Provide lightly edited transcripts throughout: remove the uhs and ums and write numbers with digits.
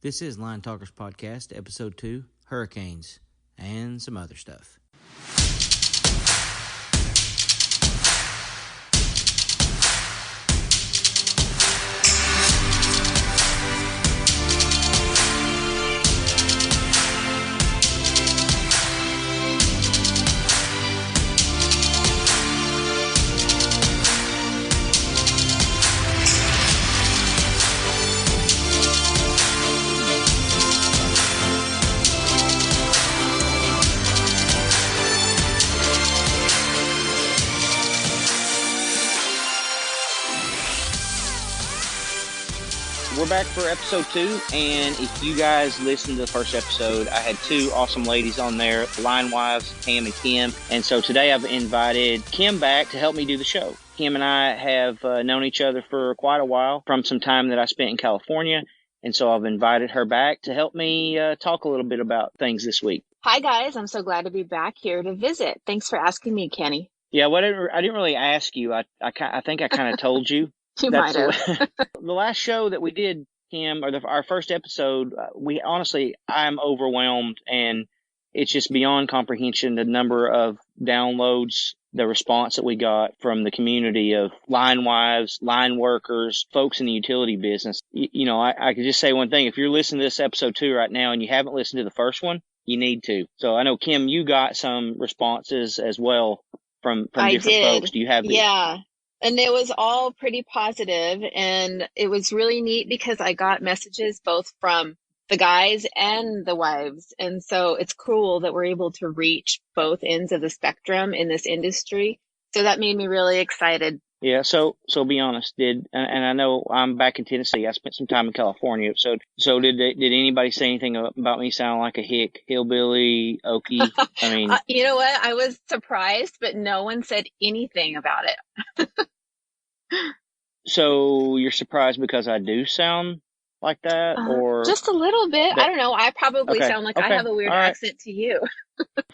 This is Line Talkers Podcast, Episode 2, Hurricanes, and some other stuff. We're back for episode 2, and if you guys listened to the first episode, I had 2 awesome ladies on there, line wives, Cam and Kim, and so today I've invited Kim back to help me do the show. Kim and I have known each other for quite a while from some time that I spent in California, and so I've invited her back to help me talk a little bit about things this week. Hi guys, I'm so glad to be back here to visit. Thanks for asking me, Kenny. Yeah, I didn't really ask you. I think I kind of told you. You might have. The last show that we did, Kim, or our first episode, I'm overwhelmed, and it's just beyond comprehension, the number of downloads, the response that we got from the community of line wives, line workers, folks in the utility business. I could just say one thing. If you're listening to this episode 2 right now and you haven't listened to the first one, you need to. So I know, Kim, you got some responses as well from different folks. Do you have Yeah. And it was all pretty positive, and it was really neat because I got messages both from the guys and the wives. And so it's cool that we're able to reach both ends of the spectrum in this industry. So that made me really excited. Yeah, so be honest, and I know I'm back in Tennessee. I spent some time in California. So did anybody say anything about me sounding like a hick, hillbilly, okie? I mean, you know what? I was surprised, but no one said anything about it. So you're surprised because I do sound like that, or just a little bit? I don't know. I probably sound like I have a weird accent to you.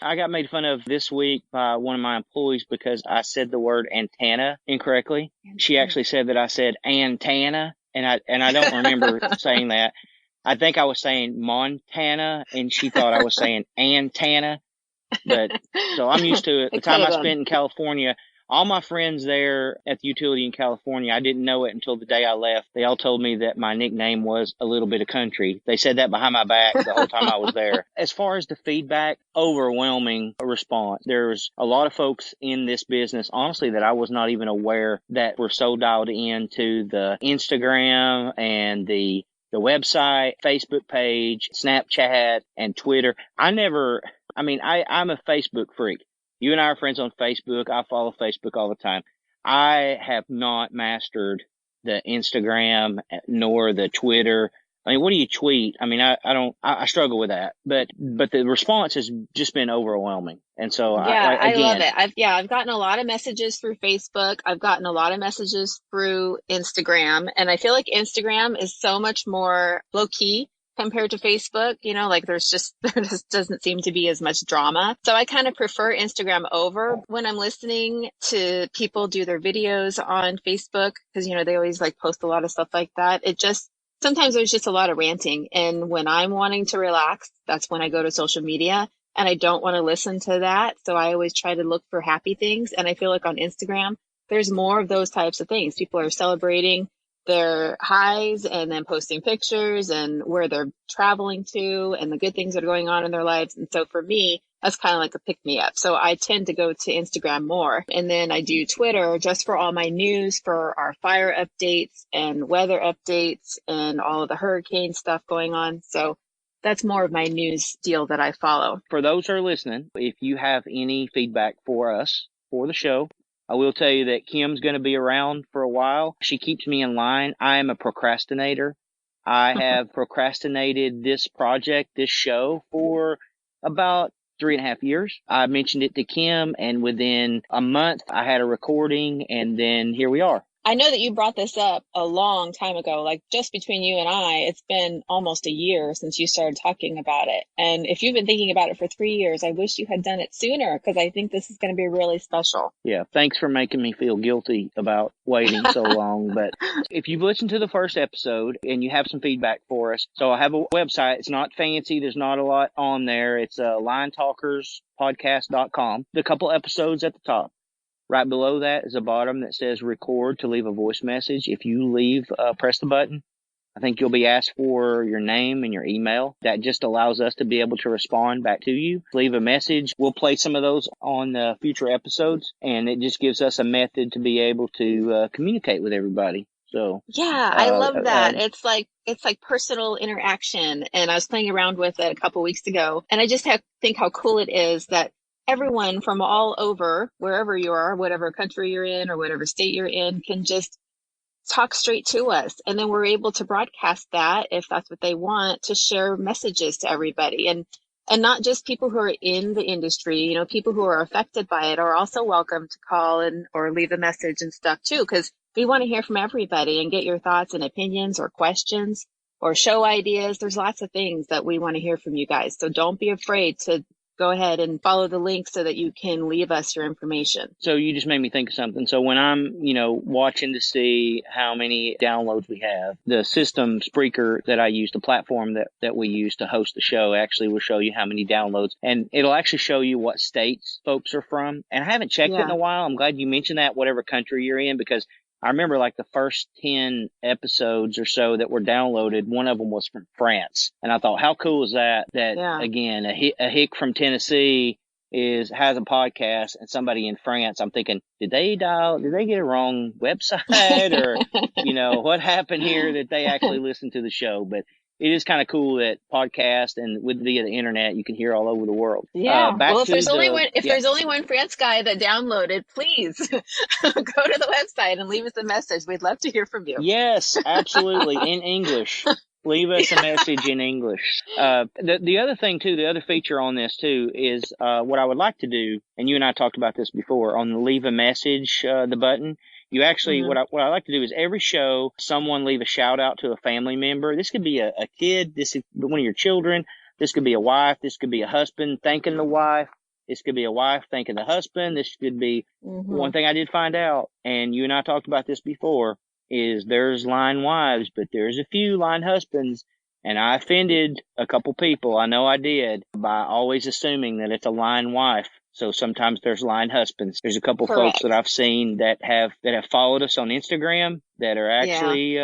I got made fun of this week by one of my employees because I said the word antenna incorrectly. She actually said that I said antenna, and I don't remember saying that. I think I was saying Montana, and she thought I was saying antenna. But so I'm used to it. The time I spent in California, all my friends there at the utility in California, I didn't know it until the day I left. They all told me that my nickname was a little bit of country. They said that behind my back the whole time I was there. As far as the feedback, overwhelming response. There's a lot of folks in this business, honestly, that I was not even aware that were so dialed into the Instagram and the website, Facebook page, Snapchat, and Twitter. I'm a Facebook freak. You and I are friends on Facebook. I follow Facebook all the time. I have not mastered the Instagram nor the Twitter. I mean, what do you tweet? I mean, I struggle with that, but the response has just been overwhelming. And so I love it. I've gotten a lot of messages through Facebook. I've gotten a lot of messages through Instagram, and I feel like Instagram is so much more low key compared to Facebook. There just doesn't seem to be as much drama. So I kind of prefer Instagram over when I'm listening to people do their videos on Facebook, because, they always post a lot of stuff like that. Sometimes there's just a lot of ranting. And when I'm wanting to relax, that's when I go to social media, and I don't want to listen to that. So I always try to look for happy things. And I feel like on Instagram, there's more of those types of things. People are celebrating their highs and then posting pictures and where they're traveling to and the good things that are going on in their lives. And so for me, that's kind of like a pick-me-up. So I tend to go to Instagram more. And then I do Twitter just for all my news, for our fire updates and weather updates and all of the hurricane stuff going on. So that's more of my news deal that I follow. For those who are listening, if you have any feedback for us, for the show, I will tell you that Kim's going to be around for a while. She keeps me in line. I am a procrastinator. I have procrastinated this project, this show, for about 3.5 years. I mentioned it to Kim, and within a month, I had a recording, and then here we are. I know that you brought this up a long time ago, like just between you and I, it's been almost a year since you started talking about it. And if you've been thinking about it for 3 years, I wish you had done it sooner because I think this is going to be really special. Yeah, thanks for making me feel guilty about waiting so long. But if you've listened to the first episode and you have some feedback for us, so I have a website. It's not fancy. There's not a lot on there. It's linetalkerspodcast.com. The couple episodes at the top. Right below that is a bottom that says record to leave a voice message. If you leave, press the button. I think you'll be asked for your name and your email. That just allows us to be able to respond back to you. Leave a message. We'll play some of those on future episodes, and it just gives us a method to be able to communicate with everybody. So Yeah, I love that. It's like personal interaction. And I was playing around with it a couple weeks ago, and I just think how cool it is that everyone from all over, wherever you are, whatever country you're in or whatever state you're in, can just talk straight to us. And then we're able to broadcast that if that's what they want, to share messages to everybody. And not just people who are in the industry, people who are affected by it are also welcome to call and or leave a message and stuff too, because we want to hear from everybody and get your thoughts and opinions or questions or show ideas. There's lots of things that we want to hear from you guys. So don't be afraid to go ahead and follow the link so that you can leave us your information. So you just made me think of something. So when I'm, watching to see how many downloads we have, the system Spreaker that I use, the platform that we use to host the show, actually will show you how many downloads, and it'll actually show you what states folks are from. And I haven't checked it in a while. I'm glad you mentioned that, whatever country you're in, because I remember like the first 10 episodes or so that were downloaded, one of them was from France. And I thought, how cool is that? Again, a hick from Tennessee has a podcast, and somebody in France, I'm thinking, did they get a wrong website, or, what happened here that they actually listened to the show? But it is kind of cool that podcast and via the internet, you can hear all over the world. Yeah. Well, if there's only one France guy that downloaded, please go to the website and leave us a message. We'd love to hear from you. Yes, absolutely. In English. Leave us a message in English. The other thing too, the other feature on this too is, what I would like to do, and you and I talked about this before, on the leave a message, the button. You actually, what I like to do is every show, someone leave a shout out to a family member. This could be a kid. This is one of your children. This could be a wife. This could be a husband thanking the wife. This could be a wife thanking the husband. This could be one thing I did find out, and you and I talked about this before, is there's line wives, but there's a few line husbands. And I offended a couple people. I know I did, by always assuming that it's a line wife. So sometimes there's line husbands. There's a couple folks that I've seen that have followed us on Instagram that are actually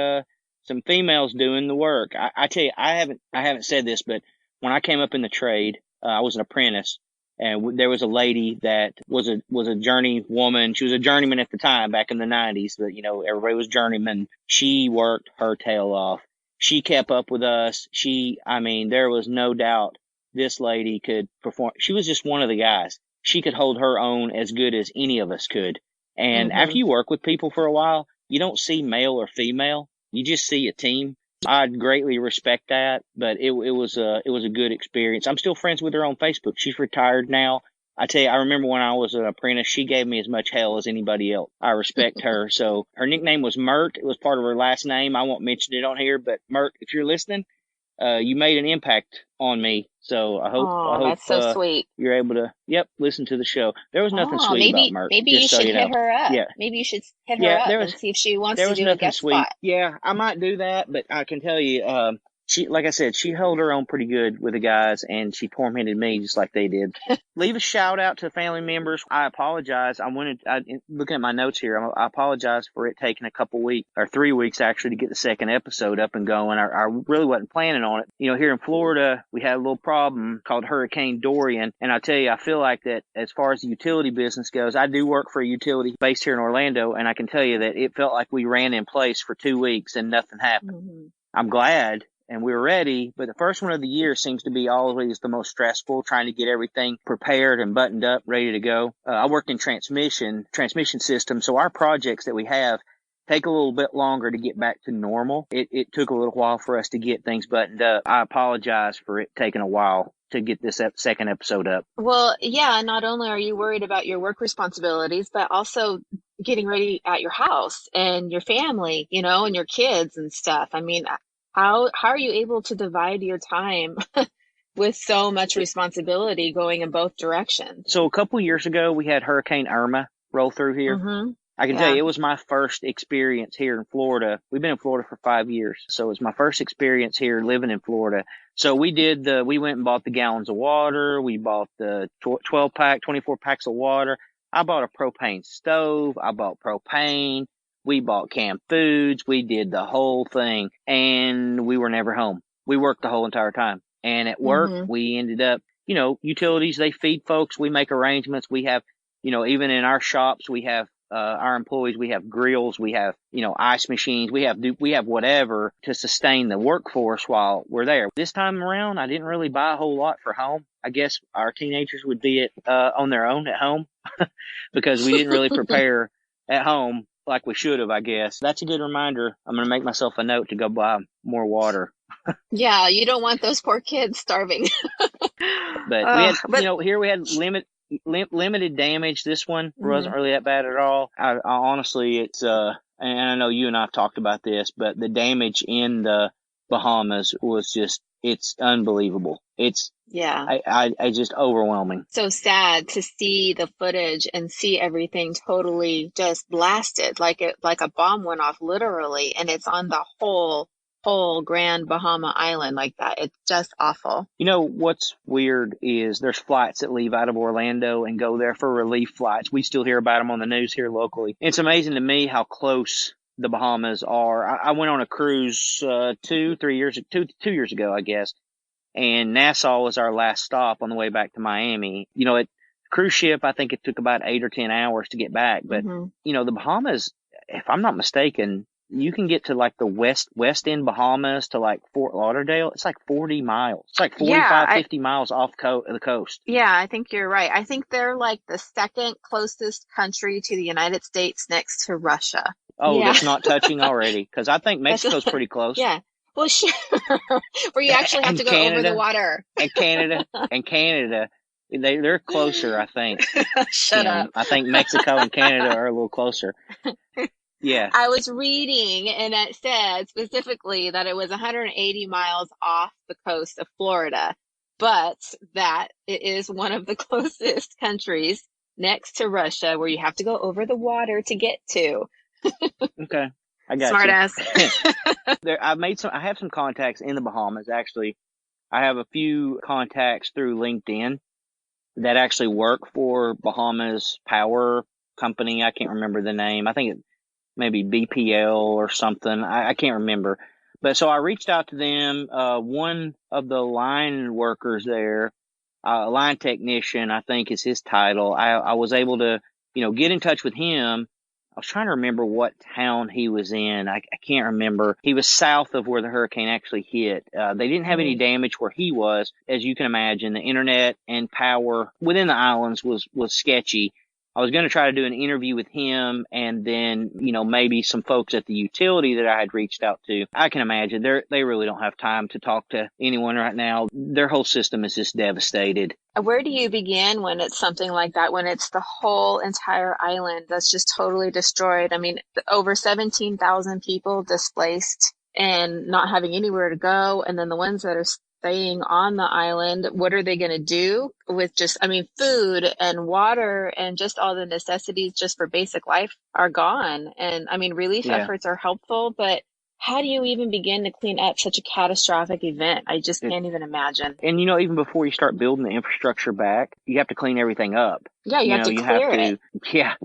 some females doing the work. I tell you, I haven't said this, but when I came up in the trade, I was an apprentice, and there was a lady that was a journey woman. She was a journeyman at the time back in the 90s, but everybody was journeyman. She worked her tail off. She kept up with us. There was no doubt this lady could perform. She was just one of the guys. She could hold her own as good as any of us could. And after you work with people for a while, you don't see male or female. You just see a team. I greatly respect that, but it was a good experience. I'm still friends with her on Facebook. She's retired now. I tell you, I remember when I was an apprentice, she gave me as much hell as anybody else. I respect her. So her nickname was Mert. It was part of her last name. I won't mention it on here, but Mert, if you're listening, you made an impact on me. So I hope that's so sweet. You're able to, listen to the show. There was nothing sweet about Mert. Maybe you should hit her up. Yeah. Maybe you should hit her up and see if she wants to do a guest spot. Yeah, I might do that, but I can tell you, like I said, she held her own pretty good with the guys, and she tormented me just like they did. Leave a shout out to family members. I apologize. Looking at my notes here, I apologize for it taking a couple weeks, or 3 weeks actually, to get the second episode up and going. I really wasn't planning on it. Here in Florida, we had a little problem called Hurricane Dorian, and I tell you, I feel like that as far as the utility business goes, I do work for a utility based here in Orlando, and I can tell you that it felt like we ran in place for 2 weeks and nothing happened. I'm glad. And we were ready, but the first one of the year seems to be always the most stressful, trying to get everything prepared and buttoned up, ready to go. I work in transmission systems, so our projects that we have take a little bit longer to get back to normal. It took a little while for us to get things buttoned up. I apologize for it taking a while to get this second episode up. Well, yeah, not only are you worried about your work responsibilities, but also getting ready at your house and your family, you know, and your kids and stuff. I mean, how are you able to divide your time with so much responsibility going in both directions? So a couple years ago, we had Hurricane Irma roll through here. Mm-hmm. I can tell Yeah. you, it was my first experience here in Florida. We've been in Florida for 5 years. So it was my first experience here living in Florida. So we went and bought the gallons of water. We bought the 12 pack, 24 packs of water. I bought a propane stove. I bought propane. We bought canned foods. We did the whole thing, and we were never home. We worked the whole entire time. And at work, Mm-hmm. we ended up, utilities, they feed folks. We make arrangements. We have, even in our shops, we have our employees, we have grills, we have, ice machines, we have whatever to sustain the workforce while we're there. This time around, I didn't really buy a whole lot for home. I guess our teenagers would be on their own at home because we didn't really prepare at home like we should have, I guess. That's a good reminder. I'm going to make myself a note to go buy more water. Yeah, you don't want those poor kids starving. But we had, But here we had limited damage. This one mhm. wasn't really that bad at all. I honestly, and I know you and I have talked about this, but the damage in the Bahamas was it's unbelievable. Yeah. I just overwhelming. So sad to see the footage and see everything totally just blasted, like a bomb went off literally, and it's on the whole Grand Bahama Island like that. It's just awful. You know, what's weird is there's flights that leave out of Orlando and go there for relief flights. We still hear about them on the news here locally. It's amazing to me how close the Bahamas are. I went on a cruise 2 years ago, I guess, and Nassau was our last stop on the way back to Miami. Cruise ship, I think it took about 8 or 10 hours to get back. But, Hmm. the Bahamas, if I'm not mistaken, you can get to like the west end Bahamas to like Fort Lauderdale. It's like 40 miles. It's like Yeah, 45, 50 miles off the coast. yeah, I think you're right. I think they're like the second closest country to the United States next to Russia. Oh, Yeah, that's not touching already, because I think that's Mexico's pretty close. yeah. Well, sure. Where you actually have And to go over the Canada, water. and Canada, and Canada, they're closer, I think. Shut Kim, up. I think Mexico and Canada are a little closer. Yeah. I was reading and it said specifically that it was 180 miles off the coast of Florida, but that it is one of the closest countries next to Russia where you have to go over the water to get to. Okay. I got Smart you. ass. I have some contacts in the Bahamas, actually. I have a few contacts through LinkedIn that actually work for Bahamas Power Company. I can't remember the name. I think it maybe BPL or something. I can't remember. But so I reached out to them. One of the line workers there, line technician, I think is his title. I was able to, get in touch with him. I was trying to remember what town he was in. I can't remember. He was south of where the hurricane actually hit. They didn't have any Mhm. damage where he was. As you can imagine, the internet and power within the islands was sketchy. I was going to try to do an interview with him and then, maybe some folks at the utility that I had reached out to. I can imagine they really don't have time to talk to anyone right now. Their whole system is just devastated. Where do you begin when it's something like that, when it's the whole entire island that's just totally destroyed? I mean, over 17,000 people displaced and not having anywhere to go. And then the ones that are staying on the island, what are they going to do with just, I mean, food and water and just all the necessities just for basic life are gone. And I mean, relief Yeah. efforts are helpful, but how do you even begin to clean up such a catastrophic event? I just It, can't even imagine. and even before you start building the infrastructure back, you have to clean everything up. Yeah, you have to You have clear it. to, yeah,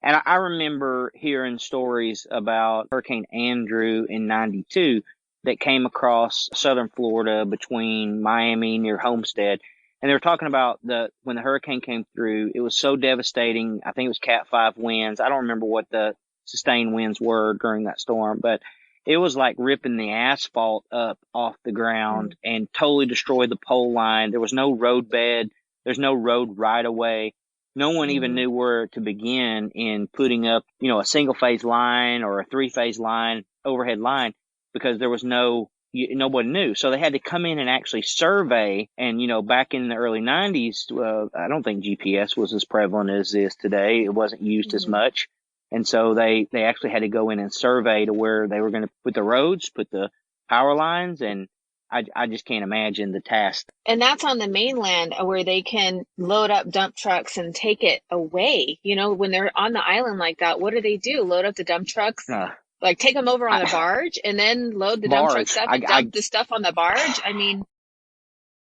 and I remember hearing stories about Hurricane Andrew in 92 that came across southern Florida between Miami near Homestead. And they were talking about when the hurricane came through, it was so devastating. I think it was Cat 5 winds. I don't remember what the sustained winds were during that storm, but it was like ripping the asphalt up off the ground and totally destroyed the pole line. There was no roadbed. There's no road right away. No one even Mm-hmm. knew where to begin in putting up, a single phase line or a 3-phase line, overhead line, because there was nobody knew. So they had to come in and actually survey. And, back in the early 90s, I don't think GPS was as prevalent as it is today. It wasn't used as Mm-hmm. much. And so they actually had to go in and survey to where they were going to put the roads, put the power lines, and I just can't imagine the task. And that's on the mainland where they can load up dump trucks and take it away. You know, when they're on the island like that, what do? Load up the dump trucks, like take them over on the barge and then load the dump trucks Barge. up and dump the stuff on the barge. I mean,